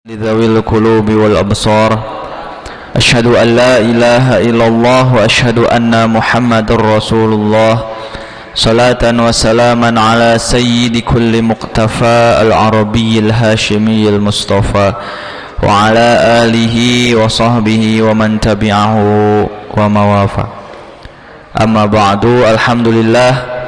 لذوي القلوب والأبصار أشهد أن لا إله إلا الله وأشهد أن محمد رسول الله صلاة وسلاما على سيد كل مقتفى العربي الهاشمي المصطفى وعلى آله وصحبه ومن تبعه وموافى. Amma ba'du, alhamdulillah.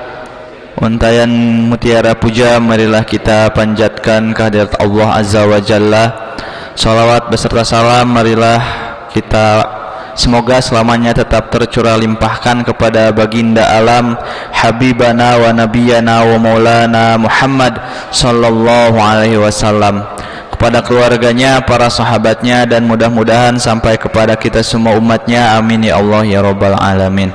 Untayan mutiara puja, marilah kita panjatkan kehadirat Allah Azza wa Jalla. Salawat beserta salam marilah kita semoga selamanya tetap tercurah limpahkan kepada baginda alam Habibana wa Nabiyana wa Maulana Muhammad sallallahu alaihi wasallam, kepada keluarganya, para sahabatnya, dan mudah-mudahan sampai kepada kita semua umatnya. Amin ya Allah ya Rabbal Alamin.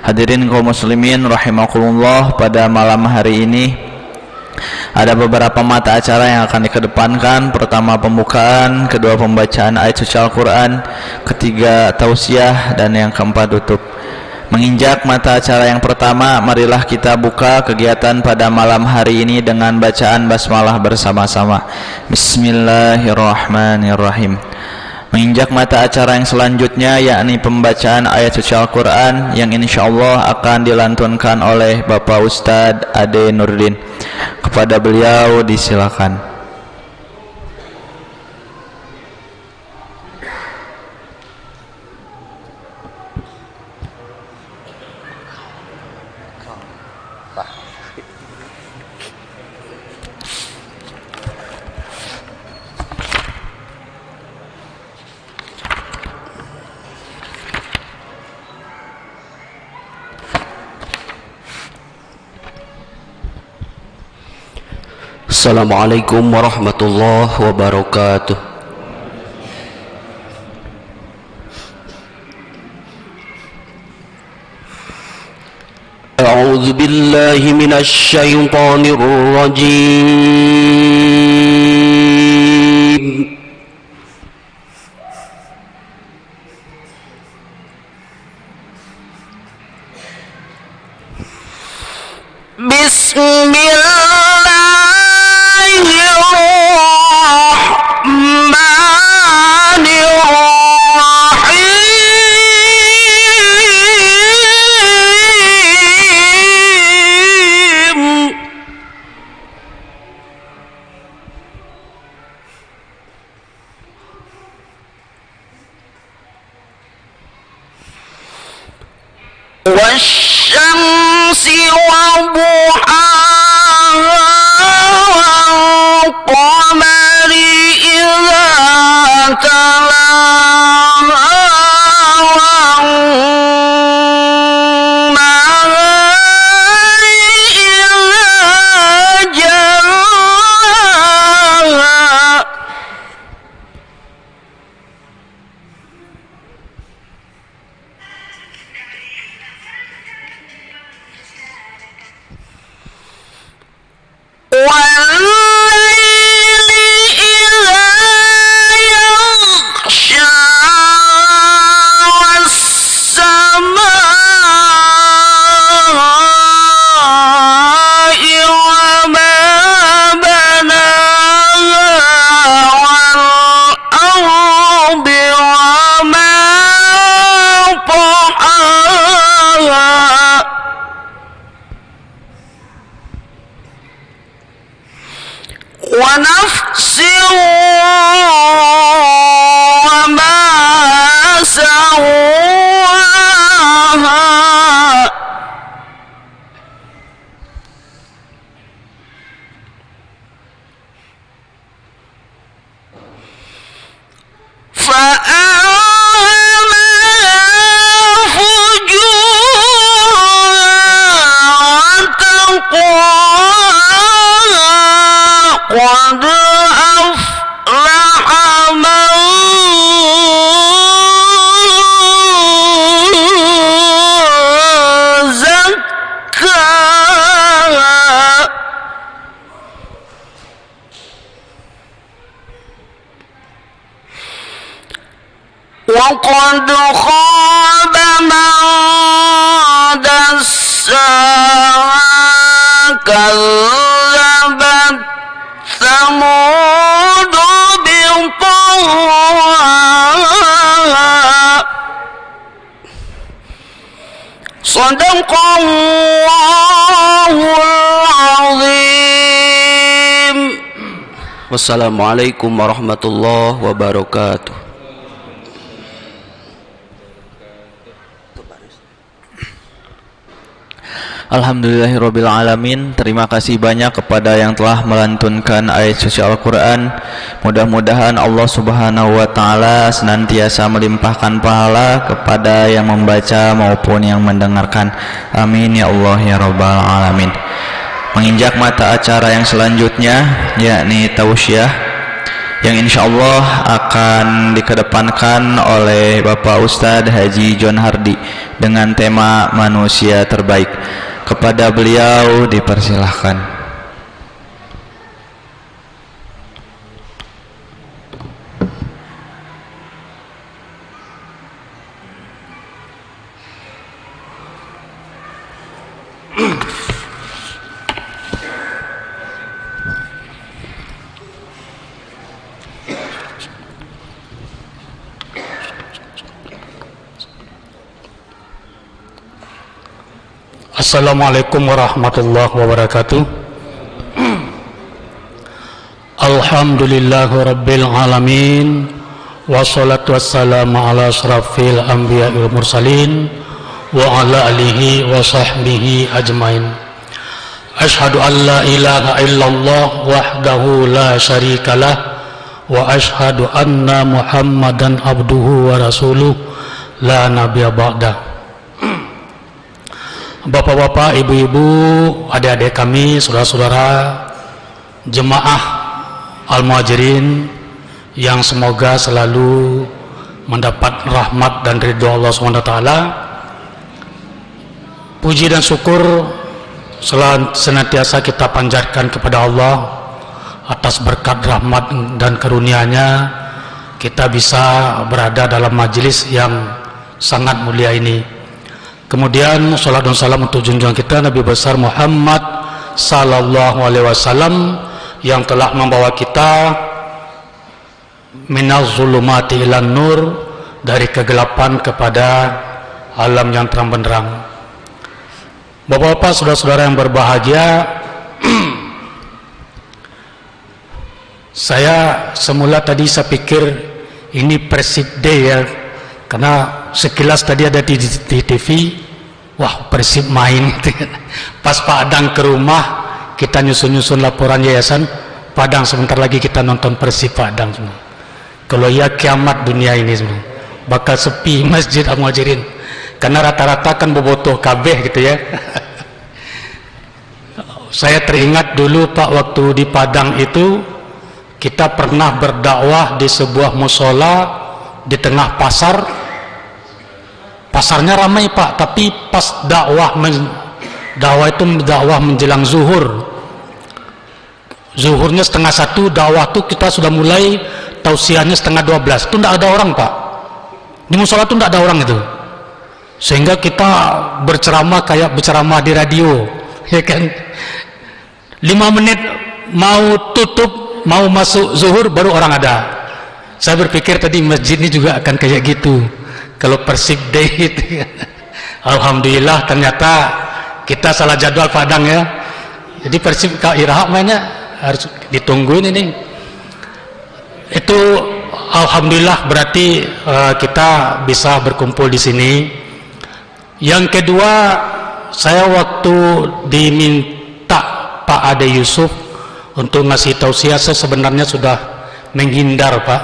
Hadirin kaum muslimin rahimakumullah, pada malam hari ini ada beberapa mata acara yang akan dikedepankan. Pertama pembukaan, kedua pembacaan ayat suci Al-Quran, ketiga tausiah, dan yang keempat tutup. Menginjak mata acara yang pertama, marilah kita buka kegiatan pada malam hari ini dengan bacaan basmalah bersama-sama. Bismillahirrahmanirrahim. Menginjak mata acara yang selanjutnya, yakni pembacaan ayat suci Al-Quran yang insyaallah akan dilantunkan oleh Bapak Ustadz Ade Nurdin. Kepada beliau disilakan. Assalamualaikum warahmatullahi wabarakatuh. A'udzu billahi minasy syaithanir rajim. والشمس وضحاها والقمر إذا تلاها والنهار إذا جلاها والليل إذا يغشى والسماء وما بناها والأرض وما طحاها ونفس وما سواها فألهمها فجورها وتقواها قد أفلح من زكاها وقد خاب من دساها كذبت ثمود بطغواها Sadaqallahul azim. Wassalamualaikum warahmatullahi wabarakatuh. Alhamdulillahirabbil alamin. Terima kasih banyak kepada yang telah melantunkan ayat suci Al-Qur'an. Mudah-mudahan Allah Subhanahu wa taala senantiasa melimpahkan pahala kepada yang membaca maupun yang mendengarkan. Amin ya Allah ya rabbal alamin. Menginjak mata acara yang selanjutnya, yakni tausiah, yang insyaallah akan dikedepankan oleh Bapak Ustadz Haji John Hardi dengan tema manusia terbaik. Kepada beliau dipersilahkan. Assalamualaikum warahmatullahi wabarakatuh. Alhamdulillahi rabbil alamin. Wassalatu wassalamu ala asrafil anbiya wal mursalin wa ala alihi wa sahbihi ajmain. Ashhadu an la ilaha illallah wahdahu la syarikalah wa ashhadu anna Muhammadan abduhu wa rasuluh la nabiyya ba'dah. Bapak-bapak, ibu-ibu, adik-adik kami, saudara-saudara jemaah Al-Muhajirin yang semoga selalu mendapat rahmat dan ridho Allah SWT. Puji dan syukur senantiasa kita panjatkan kepada Allah atas berkat rahmat dan karunia-Nya kita bisa berada dalam majelis yang sangat mulia ini. Kemudian salat dan salam untuk junjungan kita Nabi besar Muhammad sallallahu alaihi wasallam yang telah membawa kita minaz zulumati ilan nur, dari kegelapan kepada alam yang terang benderang. Bapak-bapak, saudara-saudara yang berbahagia, saya semula tadi saya pikir ini Persib Day ya, karena sekilas tadi ada di TV, wah Persib main. Pas Pak Adang ke rumah, kita nyusun-nyusun laporan yayasan, Pak Adang sebentar lagi kita nonton Persib Pak Adang. Kalau ya kiamat dunia ini semua, bakal sepi Masjid Al-Muhajirin, karena rata-rata kan bobotoh kabeh gitu ya. Saya teringat dulu Pak, waktu di Padang itu kita pernah berdakwah di sebuah musola di tengah pasar. Pasarnya ramai Pak, tapi pas dakwah itu dakwah menjelang zuhur. Zuhurnya 11:30, dakwah tuh kita sudah mulai, tausiahnya 11:30. Itu tidak ada orang Pak. Di musola itu tidak ada orang itu. Sehingga kita berceramah kayak berceramah di radio, ya kan? 5 menit mau tutup, mau masuk zuhur baru orang ada. Saya berpikir tadi masjid ini juga akan kayak gitu kalau Persib Day itu. Alhamdulillah ternyata kita salah jadwal Padang ya. Jadi Persib Kak Iraha mainnya harus ditungguin ini. Itu alhamdulillah berarti kita bisa berkumpul di sini. Yang kedua, saya waktu diminta Pak Ade Yusuf untuk ngasih tausiah, saya sebenarnya sudah menghindar Pak.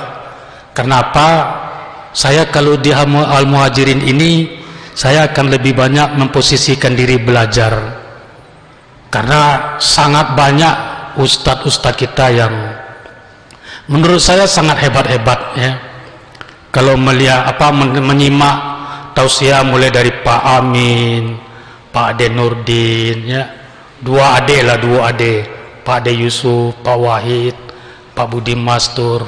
Kenapa? Saya kalau di Al-Muhajirin ini, saya akan lebih banyak memposisikan diri belajar, karena sangat banyak ustadz-ustadz kita yang menurut saya sangat hebat-hebat ya. Kalau melihat menyimak tausiah mulai dari Pak Amin, Pak Ade Nurdin ya, dua ade, Pak Ade Yusuf, Pak Wahid, Pak Budi Mastur,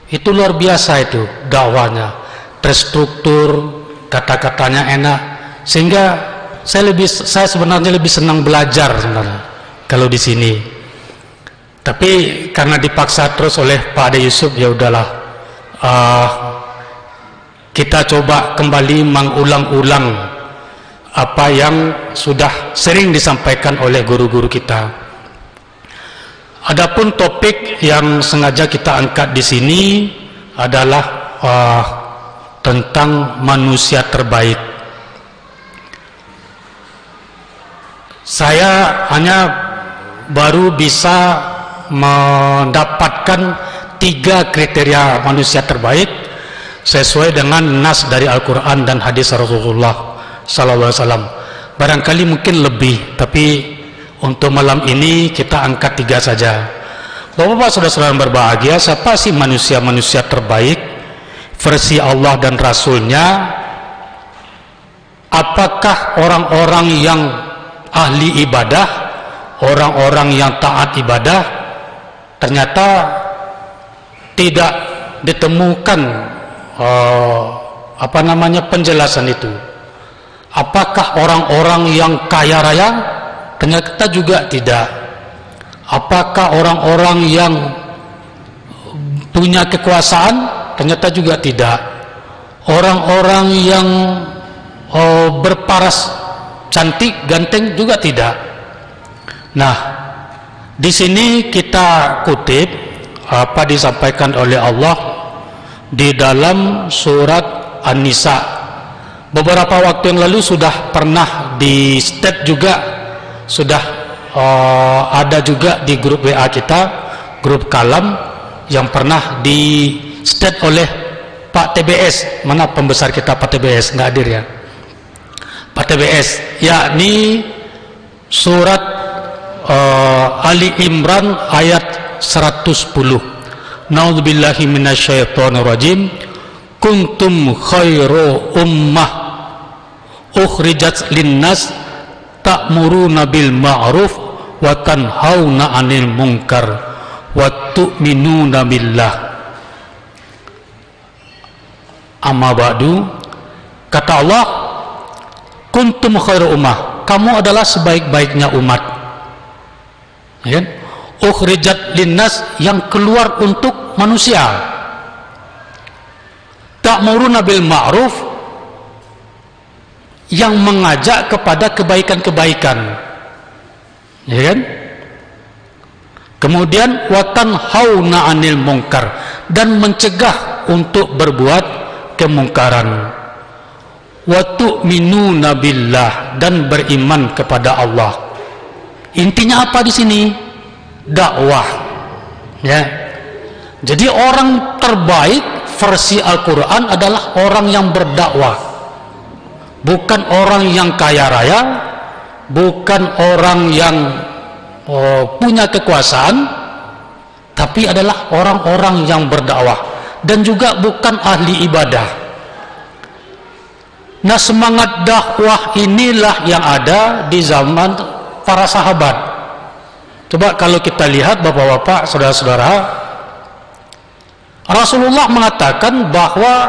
itu luar biasa itu dakwahnya, terstruktur, kata-katanya enak, sehingga saya sebenarnya lebih senang belajar sebenarnya kalau di sini. Tapi karena dipaksa terus oleh Pak Ade Yusuf, ya udahlah, kita coba kembali mengulang-ulang apa yang sudah sering disampaikan oleh guru-guru kita. Adapun topik yang sengaja kita angkat di sini adalah tentang manusia terbaik. Saya hanya baru bisa mendapatkan 3 kriteria manusia terbaik sesuai dengan nas dari Al-Quran dan hadis Rasulullah SAW. Barangkali mungkin lebih, tapi untuk malam ini kita angkat 3 saja. Bapak-bapak, saudara-saudara yang berbahagia, siapa sih manusia-manusia terbaik versi Allah dan Rasulnya? Apakah orang-orang yang ahli ibadah, orang-orang yang taat ibadah? Ternyata tidak ditemukan penjelasan itu. Apakah orang-orang yang kaya raya? Ternyata juga tidak. Apakah orang-orang yang punya kekuasaan? Ternyata juga tidak. Orang-orang yang berparas cantik, ganteng juga tidak. Nah, di sini kita kutip apa disampaikan oleh Allah di dalam surat An-Nisa. Beberapa waktu yang lalu sudah pernah di state juga, sudah ada juga di grup WA kita, grup Kalam, yang pernah di state oleh Pak TBS. Mana pembesar kita Pak TBS? Nggak hadir ya Pak TBS, yakni surat Ali Imran ayat 110. Na'udzubillahi minasyaitonir rajim. Kuntum khairu ummah ukhrijat linnas ta'muruna bil ma'ruf wa tanhauna 'anil munkar wa tu'minuna billah. Amma ba'du, kata Allah, kuntum khairu ummah, kamu adalah sebaik-baiknya umat, ya kan? Ukhrijat linnas, yang keluar untuk manusia. Ta'muruna bil ma'ruf, yang mengajak kepada kebaikan-kebaikan, ya kan? Kemudian watan hauna 'anil munkar, dan mencegah untuk berbuat kemungkaran. Wa tu'minuna billah, dan beriman kepada Allah. Intinya apa di sini? Dakwah, ya. Jadi orang terbaik versi Al-Quran adalah orang yang berdakwah, bukan orang yang kaya raya, bukan orang yang punya kekuasaan, tapi adalah orang-orang yang berdakwah, dan juga bukan ahli ibadah. Nah, semangat dakwah inilah yang ada di zaman para sahabat. Coba kalau kita lihat bapak-bapak, saudara-saudara, Rasulullah mengatakan bahwa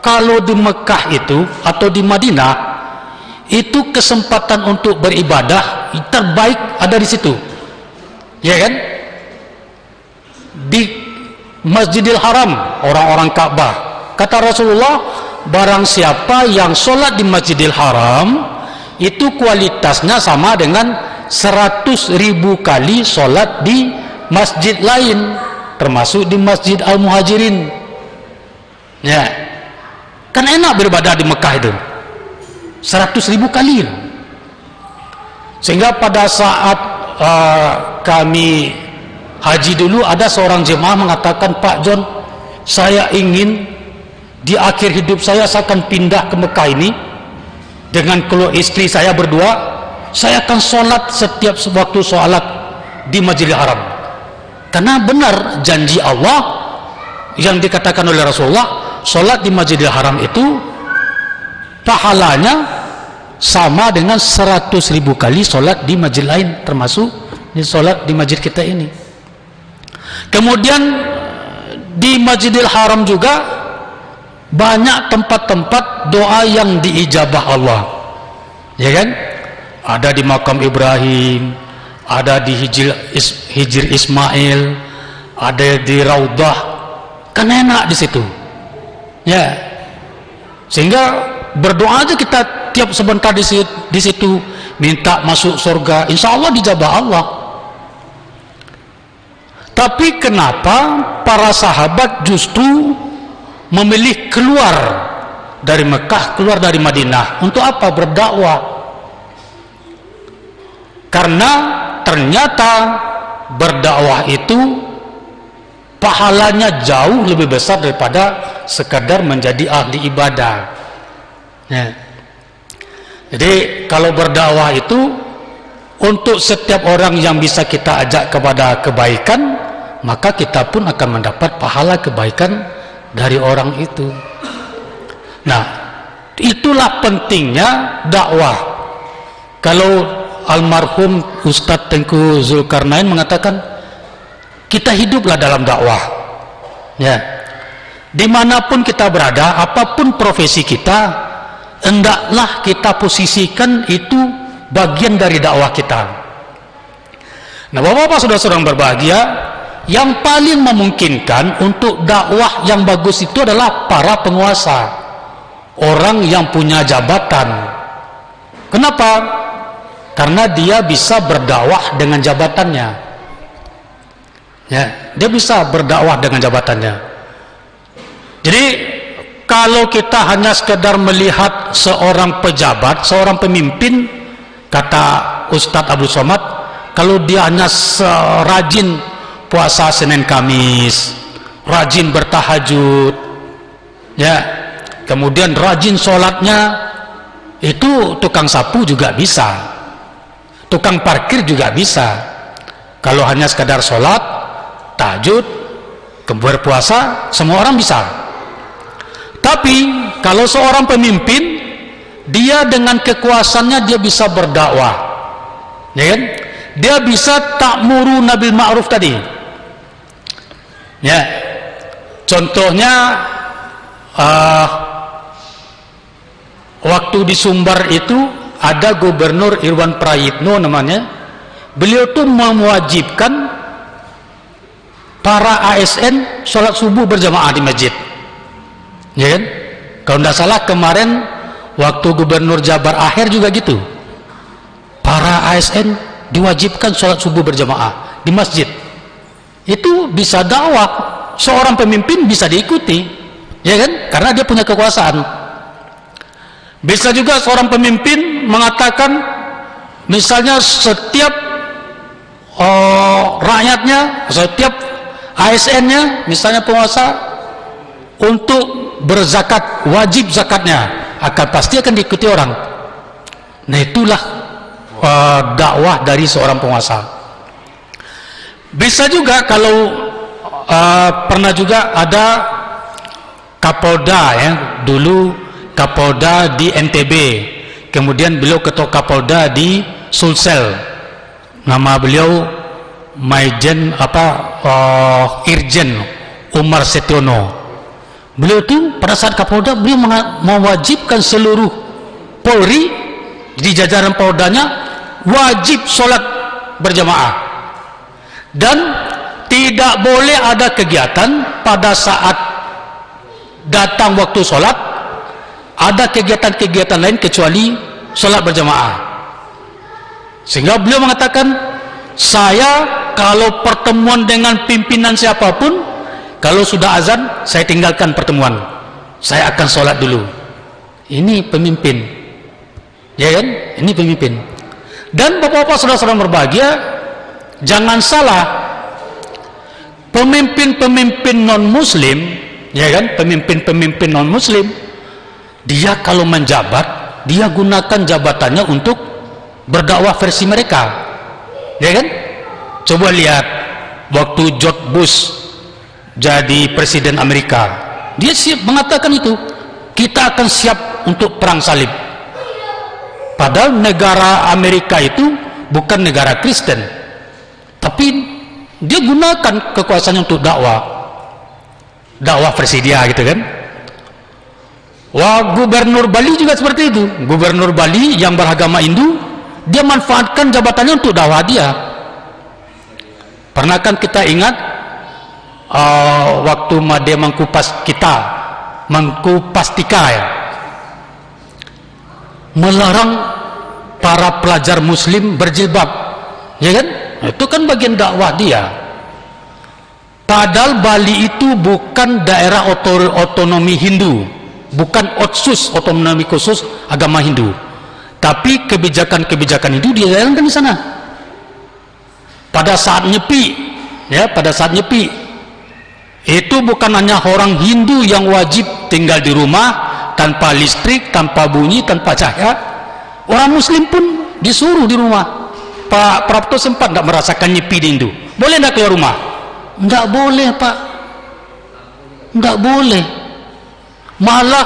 kalau di Mekah itu atau di Madinah itu kesempatan untuk beribadah terbaik ada di situ, ya kan? Di Masjidil Haram, orang-orang Ka'bah. Kata Rasulullah, barang siapa yang sholat di Masjidil Haram itu kualitasnya sama dengan 100.000 kali sholat di masjid lain, termasuk di Masjid Al-Muhajirin. Ya, kan enak beribadah di Mekah itu 100.000 kali. Sehingga pada saat kami haji dulu, ada seorang jemaah mengatakan, Pak John, saya ingin di akhir hidup saya akan pindah ke Mekah ini dengan istri saya berdua. Saya akan sholat setiap waktu sholat di Masjidil Haram, karena benar janji Allah yang dikatakan oleh Rasulullah, sholat di Masjidil Haram itu pahalanya sama dengan 100.000 kali sholat di masjid lain, termasuk di sholat di masjid kita ini. Kemudian di Masjidil Haram juga banyak tempat-tempat doa yang diijabah Allah, ya kan? Ada di makam Ibrahim, ada di Hijr Ismail, ada di Raudah, kan enak di situ, ya. Sehingga berdoa aja kita tiap sebentar di situ minta masuk surga, insya Allah dijabah Allah. Tapi kenapa para sahabat justru memilih keluar dari Mekah, keluar dari Madinah? Untuk apa? Berdakwah. Karena ternyata berdakwah itu pahalanya jauh lebih besar daripada sekadar menjadi ahli ibadah. Ya. Jadi kalau berdakwah itu untuk setiap orang yang bisa kita ajak kepada kebaikan, maka kita pun akan mendapat pahala kebaikan dari orang itu. Nah, itulah pentingnya dakwah. Kalau almarhum Ustadz Tengku Zulkarnain mengatakan, kita hiduplah dalam dakwah. Ya, dimanapun kita berada, apapun profesi kita, hendaklah kita posisikan itu bagian dari dakwah kita. Nah, bapak-bapak, saudara-saudara berbahagia, yang paling memungkinkan untuk dakwah yang bagus itu adalah para penguasa, orang yang punya jabatan. Kenapa? Karena dia bisa berdakwah dengan jabatannya. Ya, dia bisa berdakwah dengan jabatannya. Jadi kalau kita hanya sekedar melihat seorang pejabat, seorang pemimpin, kata Ustadz Abdul Somad, kalau dia hanya rajin puasa Senin Kamis, rajin bertahajud, ya, kemudian rajin sholatnya, itu tukang sapu juga bisa, tukang parkir juga bisa. Kalau hanya sekadar sholat, tahajud, berpuasa, semua orang bisa. Tapi kalau seorang pemimpin, dia dengan kekuasaannya dia bisa berdakwah, ya kan? Dia bisa ta'muru nabil ma'ruf tadi. Ya, contohnya waktu di Sumbar itu ada Gubernur Irwan Prayitno namanya. Beliau tuh mewajibkan para ASN sholat subuh berjamaah di masjid. Ya kan? Kalau tidak salah kemarin waktu Gubernur Jabar Akhir juga gitu. Para ASN diwajibkan sholat subuh berjamaah di masjid. Itu bisa dakwah, seorang pemimpin bisa diikuti, ya kan? Karena dia punya kekuasaan. Bisa juga seorang pemimpin mengatakan, misalnya setiap rakyatnya, setiap ASN-nya, misalnya penguasa, untuk berzakat, wajib zakatnya, akan pasti akan diikuti orang. Nah, itulah dakwah dari seorang penguasa. Bisa juga kalau pernah juga ada Kapolda, ya, dulu Kapolda di NTB, kemudian beliau ketua Kapolda di Sulsel, nama beliau Maijen Irjen Umar Setiono. Beliau itu pada saat Kapolda, beliau mewajibkan seluruh Polri di jajaran Poldanya wajib sholat berjamaah. Dan tidak boleh ada kegiatan pada saat datang waktu sholat, ada kegiatan-kegiatan lain kecuali sholat berjamaah. Sehingga beliau mengatakan, saya kalau pertemuan dengan pimpinan siapapun, kalau sudah azan, saya tinggalkan pertemuan, saya akan sholat dulu. Ini pemimpin, ya kan? Ini pemimpin. Dan bapak-bapak, saudara-saudara berbahagia, jangan salah, pemimpin-pemimpin non-muslim, ya kan, pemimpin-pemimpin non-muslim, dia kalau menjabat, dia gunakan jabatannya untuk berdakwah versi mereka, ya kan? Coba lihat waktu George Bush jadi presiden Amerika, dia siap mengatakan itu, kita akan siap untuk perang salib. Padahal negara Amerika itu bukan negara Kristen, tapi dia gunakan kekuasaannya untuk dakwah versi dia, gitu kan. Wah, Gubernur Bali juga seperti itu. Gubernur Bali yang beragama Hindu, dia manfaatkan jabatannya untuk dakwah dia. Pernah kan kita ingat waktu dia mengkupas tika, ya. melarang para pelajar muslim berjilbab, ya kan? Itu kan bagian dakwah dia. Padahal Bali itu bukan daerah otonomi Hindu, bukan otsus, otonomi khusus agama Hindu, tapi kebijakan-kebijakan itu dijalankan di sana. Pada saat nyepi, ya, pada saat nyepi itu bukan hanya orang Hindu yang wajib tinggal di rumah tanpa listrik, tanpa bunyi, tanpa cahaya. Orang Muslim pun disuruh di rumah. Pak Prapto sempat tidak merasakan nyepi di Hindu. Boleh tidak keluar rumah? Tidak boleh, Pak. Tidak boleh. Malah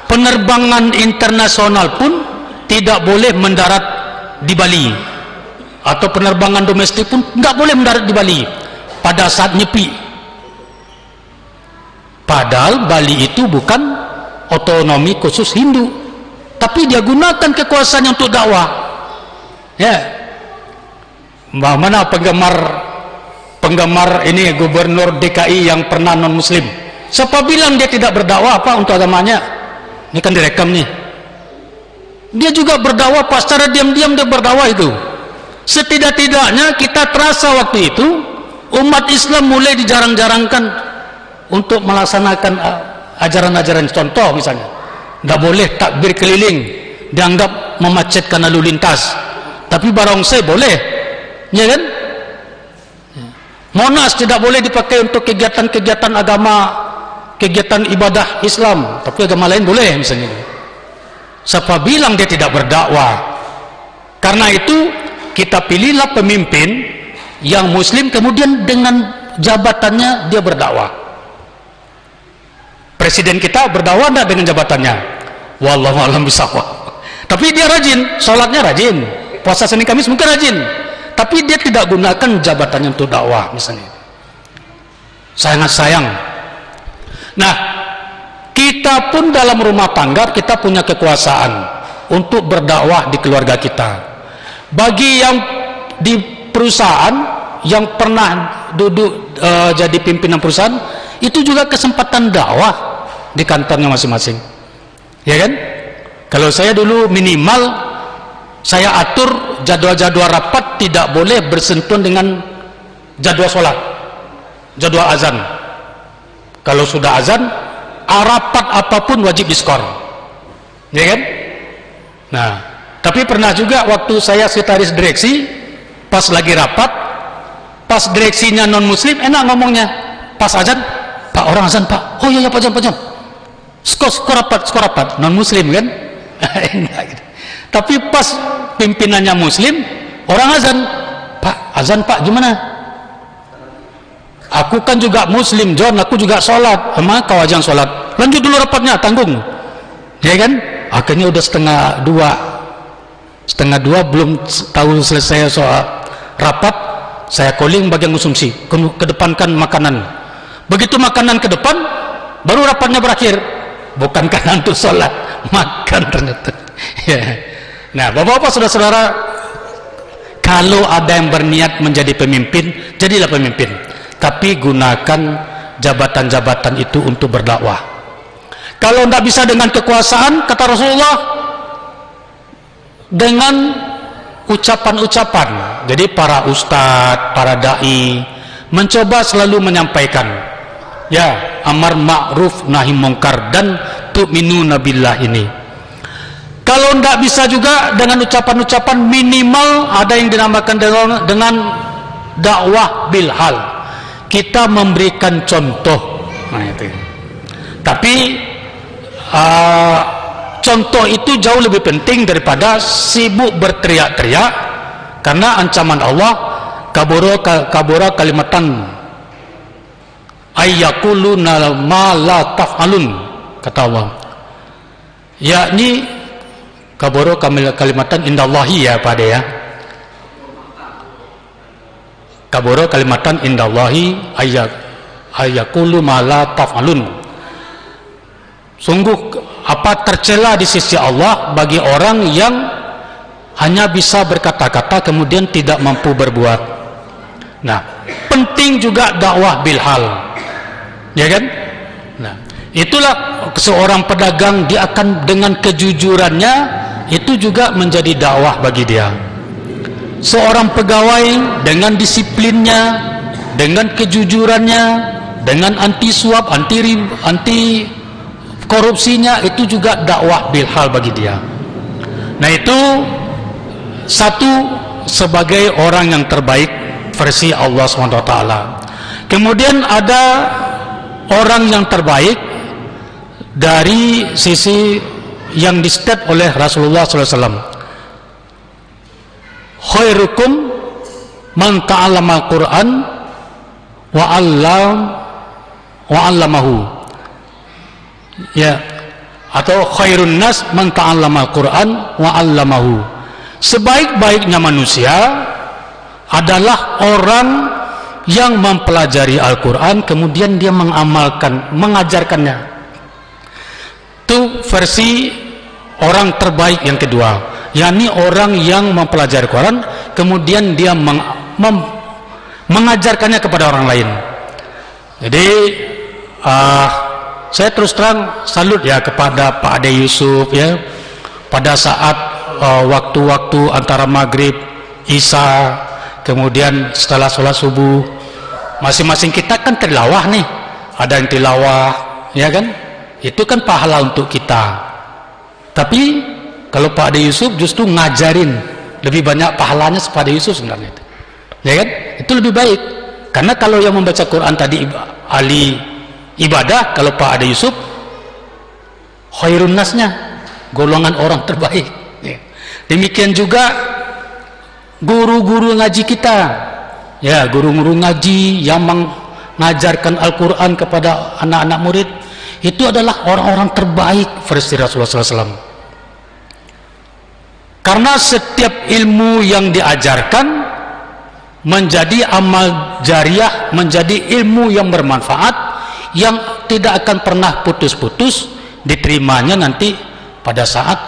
penerbangan internasional pun tidak boleh mendarat di Bali. Atau penerbangan domestik pun tidak boleh mendarat di Bali pada saat nyepi. Padahal Bali itu bukan otonomi khusus Hindu, tapi dia gunakan kekuasaannya untuk dakwah. Ya, mana penggemar ini gubernur DKI yang pernah non Muslim? Siapa bilang dia tidak berdakwah apa untuk agamanya? Ini kan direkam nih. Dia juga berdakwah, pas secara diam-diam dia berdakwah itu. Setidak-tidaknya kita terasa waktu itu umat Islam mulai dijarang-jarangkan untuk melaksanakan ajaran-ajaran. Contoh misalnya, tidak boleh takbir keliling, dianggap memacetkan lalu lintas. Tapi barongsai boleh, ya kan? Monas tidak boleh dipakai untuk kegiatan-kegiatan agama, kegiatan ibadah Islam, tapi agama lain boleh misalnya. Siapa bilang dia tidak berdakwah? Karena itu kita pilihlah pemimpin yang Muslim, kemudian dengan jabatannya dia berdakwah. Presiden kita berdakwah tidak dengan jabatannya? Wallahu a'lam bishawab. Tapi dia rajin, sholatnya rajin, puasa Senin Kamis mungkin rajin, tapi dia tidak gunakan jabatannya untuk dakwah misalnya. Sangat sayang. Nah, kita pun dalam rumah tangga kita punya kekuasaan untuk berdakwah di keluarga kita. Bagi yang di perusahaan yang pernah duduk jadi pimpinan perusahaan, itu juga kesempatan dakwah di kantornya masing-masing, ya kan? Kalau saya dulu minimal saya atur jadwal-jadwal rapat tidak boleh bersentuhan dengan jadwal sholat, jadwal azan. Kalau sudah azan, rapat apapun wajib diskor, ya kan? Nah, tapi pernah juga waktu saya sekretaris direksi, pas lagi rapat, pas direksinya non muslim enak ngomongnya, pas azan, Pak orang azan Pak, oh iya Pak jam, skor rapat non muslim kan, enak gitu. Tapi pas pimpinannya muslim, orang azan, Pak azan Pak gimana? Aku kan juga muslim John, aku juga sholat, emang kau azan sholat, lanjut dulu rapatnya, tanggung, ya kan? Akhirnya udah setengah dua belum tahu selesai soal rapat, saya calling bagian konsumsi, kedepankan makanan. Begitu makanan ke depan, baru rapatnya berakhir. Bukan karena untuk sholat, makan ternyata. Ya. Nah, bapak-bapak, saudara-saudara, kalau ada yang berniat menjadi pemimpin, jadilah pemimpin. Tapi gunakan jabatan-jabatan itu untuk berdakwah. Kalau tidak bisa dengan kekuasaan, kata Rasulullah, dengan ucapan-ucapan. Jadi para ustadz, para dai mencoba selalu menyampaikan, ya, amar ma'ruf nahi mungkar dan tu'minuna billah ini. Kalau tidak bisa juga dengan ucapan-ucapan, minimal ada yang dinamakan dengan dakwah bilhal. Kita memberikan contoh. Nah, itu. Tapi contoh itu jauh lebih penting daripada sibuk berteriak-teriak, karena ancaman Allah, kabura kalimatan ayyaquluna ma la taf'alun, kata Allah, yakni kabura kalimatan indallahi, ya pada ya, kabura kalimatan indallahi ayyaqulu ma la taf'alun. Sungguh apa tercela di sisi Allah bagi orang yang hanya bisa berkata-kata kemudian tidak mampu berbuat. Nah, penting juga dakwah bilhal, ya kan? Nah, itulah seorang pedagang, dia akan dengan kejujurannya itu juga menjadi dakwah bagi dia. Seorang pegawai dengan disiplinnya, dengan kejujurannya, dengan anti suap, anti korupsinya, itu juga dakwah bilhal bagi dia. Nah, itu satu sebagai orang yang terbaik versi Allah SWT. Kemudian ada orang yang terbaik dari sisi yang di-state oleh Rasulullah SAW. Khairukum man ta'allama al-Quran wa 'allamahu. Ya, atau khairun nas man ta'allama al-Quran wa 'allamahu. Sebaik-baiknya manusia adalah orang yang mempelajari Al-Quran kemudian dia mengamalkan, mengajarkannya. Itu versi orang terbaik yang kedua, yakni orang yang mempelajari Quran kemudian dia mengajarkannya kepada orang lain. Jadi saya terus terang salut ya kepada Pak Ade Yusuf ya, pada saat waktu-waktu antara maghrib, isya, kemudian setelah sholat subuh, masing-masing kita kan tilawah nih, ada yang tilawah ya kan, itu kan pahala untuk kita. Tapi kalau Pak Ade Yusuf justru ngajarin, lebih banyak pahalanya Pak Ade Yusuf sebenarnya itu. Ya kan? Itu lebih baik. Karena kalau yang membaca Quran tadi ahli ibadah, kalau Pak Ade Yusuf khairun nasnya, golongan orang terbaik. Ya. Demikian juga guru-guru ngaji kita. Ya, guru-guru ngaji yang mengajarkan Al-Quran kepada anak-anak murid, itu adalah orang-orang terbaik versi Rasulullah SAW. Karena setiap ilmu yang diajarkan menjadi amal jariah, menjadi ilmu yang bermanfaat, yang tidak akan pernah putus-putus diterimanya nanti pada saat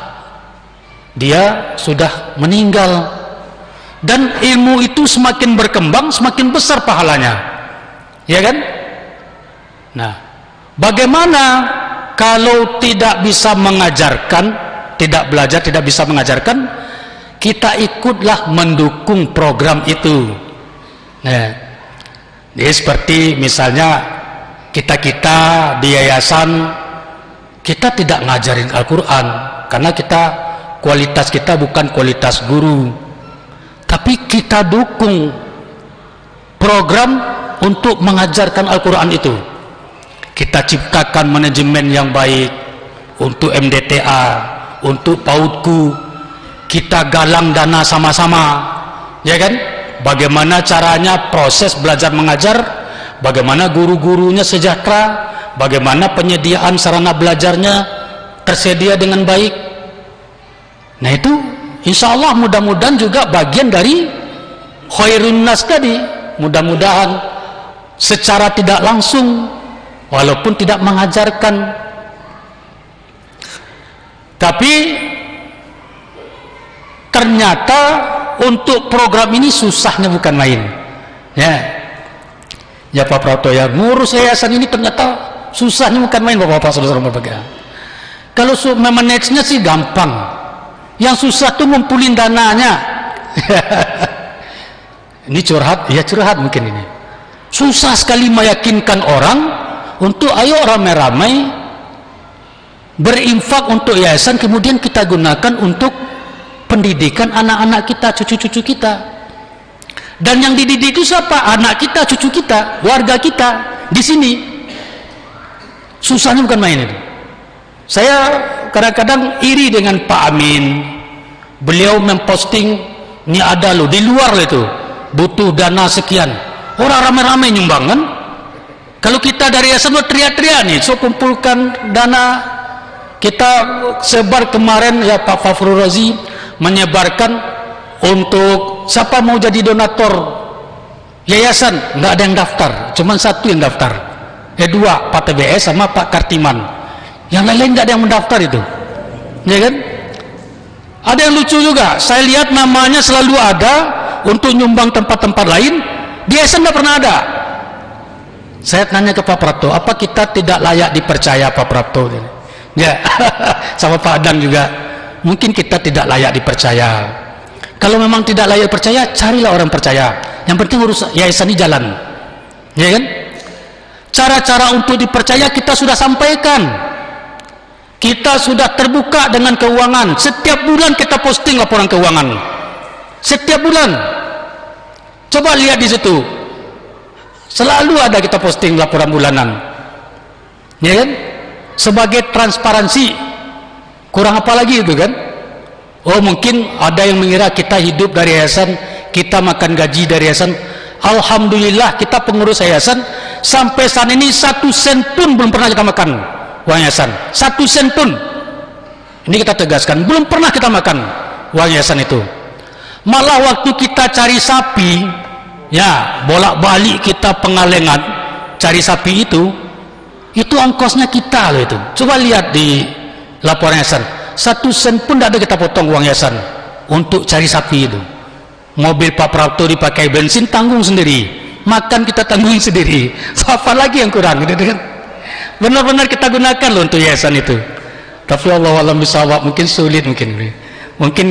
dia sudah meninggal. Dan ilmu itu semakin berkembang, semakin besar pahalanya, ya kan? Nah, bagaimana kalau tidak bisa mengajarkan, tidak belajar, tidak bisa mengajarkan, kita ikutlah mendukung program itu. Nah, jadi seperti misalnya kita di yayasan, kita tidak ngajarin Al-Quran karena kualitas kita bukan kualitas guru, tapi kita dukung program untuk mengajarkan Al-Quran itu. Kita ciptakan manajemen yang baik untuk MDTA, untuk PAUDku, kita galang dana sama-sama, ya kan? Bagaimana caranya proses belajar mengajar, bagaimana guru-gurunya sejahtera, bagaimana penyediaan sarana belajarnya tersedia dengan baik. Nah, itu insya Allah mudah-mudahan juga bagian dari khairun nas tadi. Mudah-mudahan secara tidak langsung, walaupun tidak mengajarkan, tapi ternyata untuk program ini susahnya bukan main. Ya Pak Prapto ya, ngurus yayasan ini ternyata susahnya bukan main, Bapak-bapak saudara berbahagia. Kalau memanagenya sih gampang, yang susah tuh ngumpulin dananya. Ini curhat, ya curhat mungkin ini. Susah sekali meyakinkan orang untuk ayo ramai-ramai berinfak untuk yayasan, kemudian kita gunakan untuk pendidikan anak-anak kita, cucu-cucu kita. Dan yang dididik itu siapa? Anak kita, cucu kita, warga kita di sini. Susahnya bukan main itu. Saya kadang-kadang iri dengan Pak Amin. Beliau memposting, ini ada loh di luar itu, butuh dana sekian. Orang ramai-ramai nyumbang kan? Kalau kita dari yayasan teriak-teriak nih, so kumpulkan dana. Kita sebar kemarin ya, Pak Fafrul Razi menyebarkan untuk siapa mau jadi donator yayasan, nggak ada yang daftar, cuma satu yang daftar, dua, Pak TBS sama Pak Kartiman, yang lain-lain nggak ada yang mendaftar itu, ya kan? Ada yang lucu juga, saya lihat namanya selalu ada untuk nyumbang tempat-tempat lain, di yayasan nggak pernah ada. Saya tanya ke Pak Prapto, apa kita tidak layak dipercaya Pak Prapto? Ya, sama Pak Adang juga. mungkin kita tidak layak dipercaya. Kalau memang tidak layak percaya, carilah orang percaya. Yang penting urus yayasan ini jalan, ya kan? Cara-cara untuk dipercaya kita sudah sampaikan. Kita sudah terbuka dengan keuangan. Setiap bulan kita posting laporan keuangan. Setiap bulan. Coba lihat di situ. Selalu ada kita posting laporan bulanan. Ya kan? Sebagai transparansi. Kurang apa lagi itu kan? Oh, mungkin ada yang mengira kita hidup dari yayasan, kita makan gaji dari yayasan. Alhamdulillah kita pengurus yayasan sampai saat ini 1 sen pun belum pernah kita makan uang yayasan. 1 sen pun. Ini kita tegaskan, belum pernah kita makan uang yayasan itu. Malah waktu kita cari sapi, ya bolak-balik kita Pengalengan cari sapi itu ongkosnya kita loh itu. Coba lihat di laporan yayasan, 1 sen pun tidak ada kita potong uang yayasan untuk cari sapi itu. Mobil Pak Prapto dipakai bensin, tanggung sendiri. Makan kita tanggung sendiri. So, apa lagi yang kurang gitu kan? Benar-benar kita gunakan loh untuk yayasan itu. Tapi Allah alam bisawab, mungkin sulit, mungkin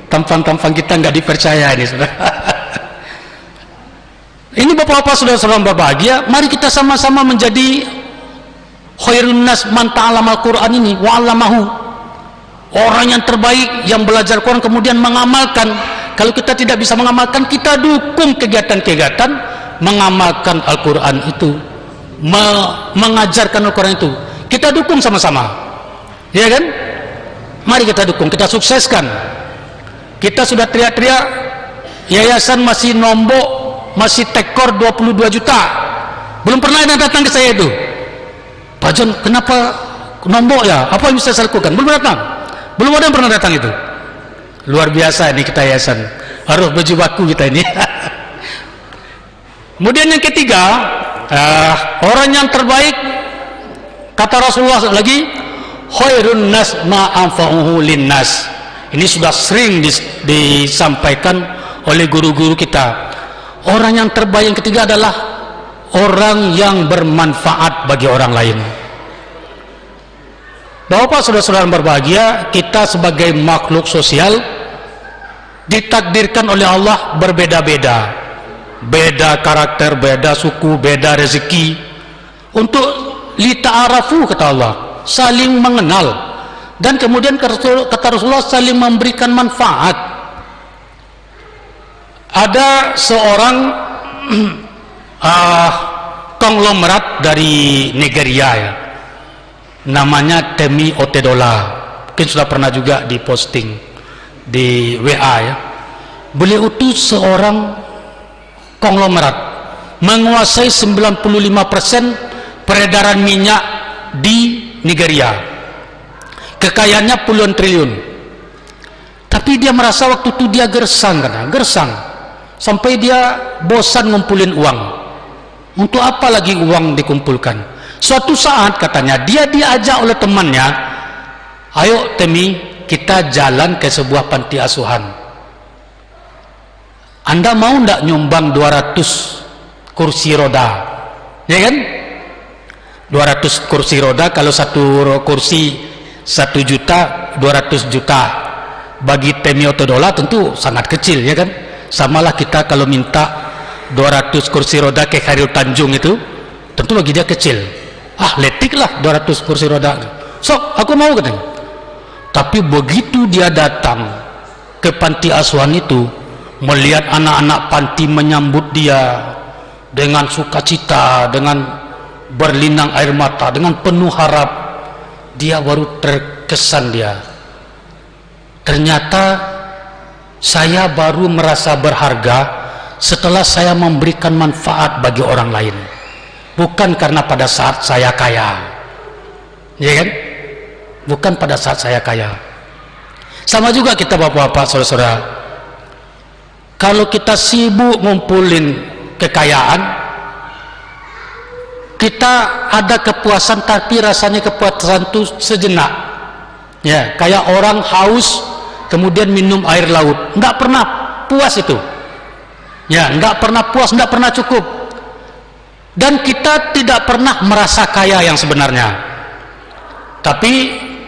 tampang-tampang kita nggak dipercaya ini sudah. Ini bapak-bapak saudara-saudara berbahagia, mari kita sama-sama menjadi khairun nas man ta'allama al-Quran ini wa 'allamahu. Orang yang terbaik yang belajar Quran kemudian mengamalkan. Kalau kita tidak bisa mengamalkan, kita dukung kegiatan-kegiatan mengamalkan Al-Quran itu, mengajarkan Al-Quran itu. Kita dukung sama-sama, ya kan? Mari kita dukung, kita sukseskan. Kita sudah teriak-teriak, yayasan masih nombok, masih tekor 22 juta. Belum pernah ada datang ke saya itu. Pak John, kenapa nombok ya? Apa yang bisa saya lakukan? Belum datang. Belum ada yang pernah datang itu. Luar biasa ini kita yayasan, harus berjibaku kita ini. Kemudian yang ketiga, orang yang terbaik kata Rasulullah lagi, khairun nas ma anfa'uhu linnas. Ini sudah sering disampaikan oleh guru-guru kita. Orang yang terbaik yang ketiga adalah orang yang bermanfaat bagi orang lain. Bapak saudara-saudara berbahagia, kita sebagai makhluk sosial ditakdirkan oleh Allah berbeda-beda, beda karakter, beda suku, beda rezeki. Untuk lita'arafu kata Allah, saling mengenal, dan kemudian kata Rasulullah saling memberikan manfaat. Ada seorang konglomerat dari Nigeria ya, namanya Temi Otedola, mungkin sudah pernah juga diposting di WA ya. Beliau itu seorang konglomerat, menguasai 95% peredaran minyak di Nigeria. Kekayaannya puluhan triliun. Tapi dia merasa waktu itu dia gersang, sampai dia bosan ngumpulin uang. Untuk apa lagi uang dikumpulkan? Suatu saat katanya dia diajak oleh temannya, ayo Temi, kita jalan ke sebuah panti asuhan. Anda mau ndak nyumbang 200 kursi roda? Ya kan? 200 kursi roda, kalau satu kursi 1 juta, 200 juta. Bagi Temi Otedola tentu sangat kecil, ya kan? Samalah kita kalau minta 200 kursi roda ke Khairul Tanjung itu, tentu bagi dia kecil. Letik lah 200 kursi roda. Sok, aku mau katanya. Tapi begitu dia datang ke panti asuhan itu, melihat anak-anak panti menyambut dia dengan sukacita, dengan berlinang air mata, dengan penuh harap, dia baru terkesan dia. Ternyata saya baru merasa berharga setelah saya memberikan manfaat bagi orang lain. Bukan karena pada saat saya kaya, ya kan? Bukan pada saat saya kaya. Sama juga kita bapak-bapak, saudara-saudara. Kalau kita sibuk ngumpulin kekayaan, kita ada kepuasan, tapi rasanya kepuasan itu sejenak. Ya, kayak orang haus kemudian minum air laut, nggak pernah puas itu. Ya, nggak pernah puas, nggak pernah cukup. Dan kita tidak pernah merasa kaya yang sebenarnya. Tapi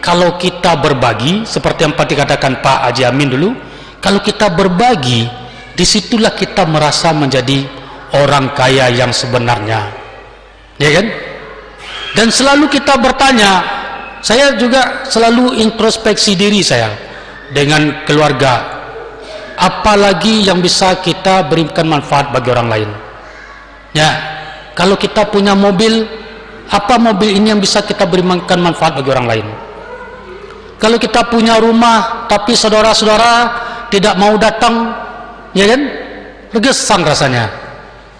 kalau kita berbagi, seperti yang dikatakan Pak Haji Amin dulu, kalau kita berbagi, disitulah kita merasa menjadi orang kaya yang sebenarnya, ya kan? Dan selalu kita bertanya, saya juga selalu introspeksi diri saya dengan keluarga, apalagi yang bisa kita berikan manfaat bagi orang lain. Ya, kalau kita punya mobil, apa mobil ini yang bisa kita berikan manfaat bagi orang lain? Kalau kita punya rumah tapi saudara-saudara tidak mau datang, ya kan? Bergesan rasanya.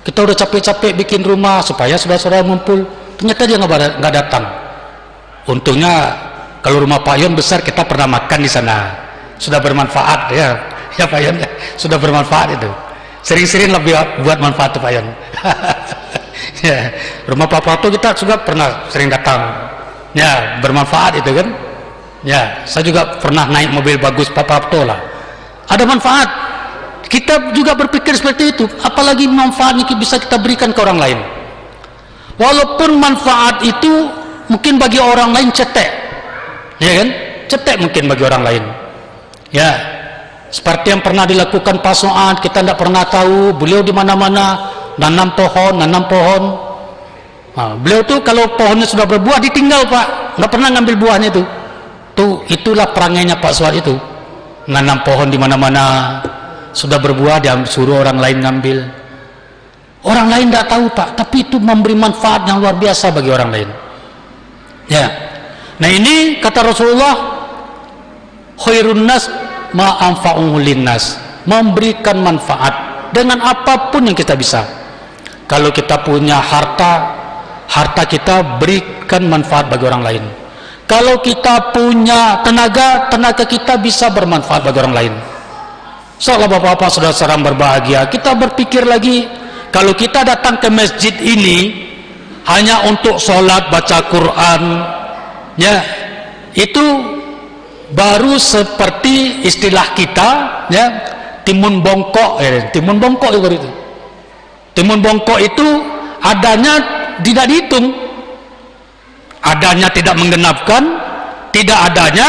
Kita udah capek-capek bikin rumah supaya saudara-saudara ngumpul, ternyata dia nggak datang. Untungnya kalau rumah Pak Yon besar, kita pernah makan di sana, sudah bermanfaat ya Pak Yon, sudah bermanfaat itu. Sering-sering lebih buat manfaat tuh Pak Yon. Ya, rumah Pak Prato kita juga pernah sering datang, ya bermanfaat itu kan. Ya, saya juga pernah naik mobil bagus Pak Prato lah, ada manfaat. Kita juga berpikir seperti itu, apalagi manfaat ini bisa kita berikan ke orang lain. Walaupun manfaat itu mungkin bagi orang lain cetek, ya kan, cetek mungkin bagi orang lain. Ya, seperti yang pernah dilakukan Pak Soad, kita tidak pernah tahu beliau di mana-mana nanam pohon. Nah, beliau tuh kalau pohonnya sudah berbuah ditinggal Pak, nggak pernah ngambil buahnya itu. Itulah perangainya Pak Soad itu, nanam pohon di mana-mana, sudah berbuah dia suruh orang lain ngambil. Orang lain tidak tahu Pak, tapi itu memberi manfaat yang luar biasa bagi orang lain. Ya, nah ini kata Rasulullah, khairun nas ma anfa'uhu linnas, memberikan manfaat dengan apapun yang kita bisa. Kalau kita punya harta kita berikan manfaat bagi orang lain. Kalau kita punya tenaga kita bisa bermanfaat bagi orang lain. Seolah bapak-bapak saudara-saudara berbahagia, kita berpikir lagi, kalau kita datang ke masjid ini hanya untuk sholat, baca Quran, ya, itu baru seperti istilah kita, ya, timun bongkok, timun bongkok itu. Timun bongkok itu adanya tidak dihitung, adanya tidak menggenapkan, tidak adanya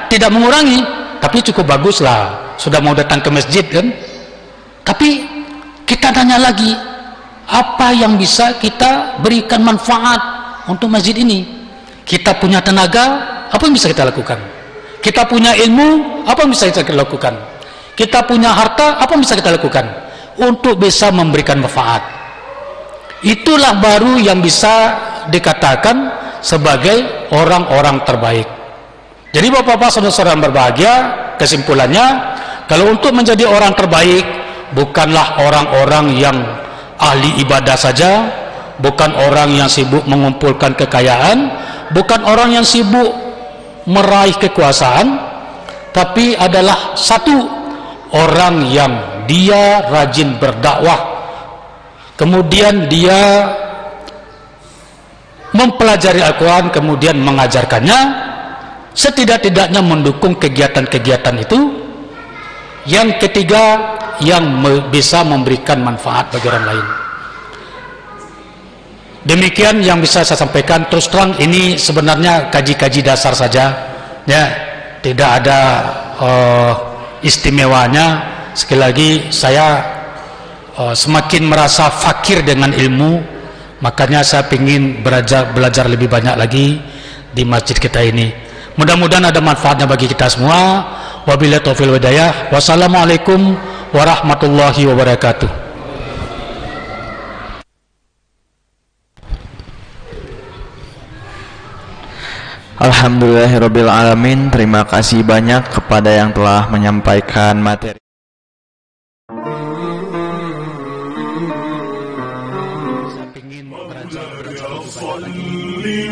tidak mengurangi, tapi cukup bagus lah, sudah mau datang ke masjid kan. Tapi kita tanya lagi, apa yang bisa kita berikan manfaat untuk masjid ini? Kita punya tenaga, apa yang bisa kita lakukan? Kita punya ilmu, apa yang bisa kita lakukan? Kita punya harta, apa yang bisa kita lakukan untuk bisa memberikan manfaat? Itulah baru yang bisa dikatakan sebagai orang-orang terbaik. Jadi bapak-bapak saudara-saudara yang berbahagia, kesimpulannya, kalau untuk menjadi orang terbaik, bukanlah orang-orang yang ahli ibadah saja, bukan orang yang sibuk mengumpulkan kekayaan, bukan orang yang sibuk meraih kekuasaan, tapi adalah satu orang yang dia rajin berdakwah, kemudian dia mempelajari Al-Quran, kemudian mengajarkannya, setidak-tidaknya mendukung kegiatan-kegiatan itu. Yang ketiga, yang bisa memberikan manfaat bagi orang lain. Demikian yang bisa saya sampaikan. Terus terang ini sebenarnya kaji-kaji dasar saja, ya, tidak ada istimewanya. Sekali lagi saya semakin merasa fakir dengan ilmu, makanya saya ingin belajar lebih banyak lagi di masjid kita ini. Mudah-mudahan ada manfaatnya bagi kita semua. Wabillahi taufiq wal hidayah. Wassalamualaikum warahmatullahi wabarakatuh. Alhamdulillahirabbil alamin. Terima kasih banyak kepada yang telah menyampaikan materi.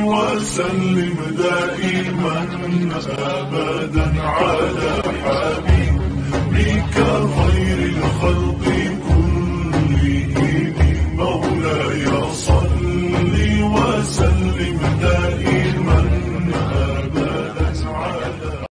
وسلم دائما أبدا على حبيبك